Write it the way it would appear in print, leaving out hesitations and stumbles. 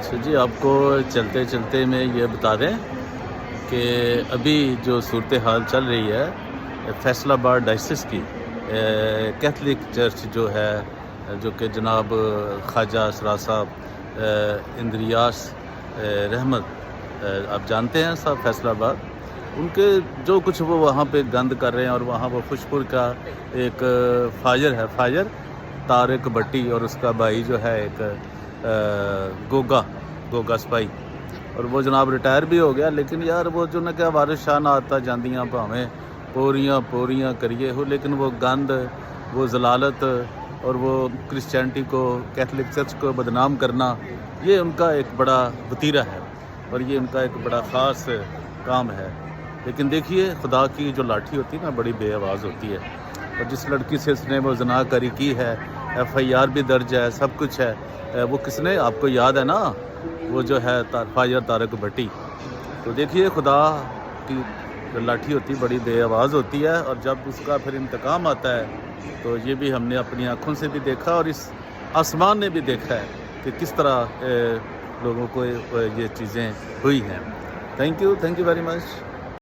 اچھا جی، آپ کو چلتے چلتے میں یہ بتا دیں کہ ابھی جو صورتحال چل رہی ہے فیصل آباد ڈائسس کی کیتھولک چرچ جو ہے، جو کہ جناب خواجہ سراج صاحب اندریاس رحمت آپ جانتے ہیں صاحب فیصل آباد، ان کے جو کچھ وہ وہاں پہ گند کر رہے ہیں، اور وہاں وہ خوشپور کا ایک فاجر طارق بٹی اور اس کا بھائی جو ہے ایک گوگا سپائی، اور وہ جناب ریٹائر بھی ہو گیا، لیکن یار وہ جو نہ کیا وارث شاہ نہ آتا جاندیاں بھاویں پوریاں کریے ہو، لیکن وہ گند، وہ ضلالت اور وہ کرسچینٹی کو، کیتھولک چرچ کو بدنام کرنا، یہ ان کا ایک بڑا وتیرہ ہے اور یہ ان کا ایک بڑا خاص کام ہے۔ لیکن دیکھیے خدا کی جو لاٹھی ہوتی ہے نا، بڑی بے آواز ہوتی ہے، اور جس لڑکی سے اس نے وہ زنا کاری کی ہے، FIR بھی درج ہے، سب کچھ ہے، وہ کس نے، آپ کو یاد ہے نا، وہ جو ہے فاجر طارق بٹی۔ تو دیکھیے خدا کی لاٹھی ہوتی بڑی بے آواز ہوتی ہے، اور جب اس کا پھر انتقام آتا ہے تو یہ بھی ہم نے اپنی آنکھوں سے بھی دیکھا، اور اس آسمان نے بھی دیکھا ہے کہ کس طرح لوگوں کو یہ چیزیں ہوئی ہیں۔ Thank you very much.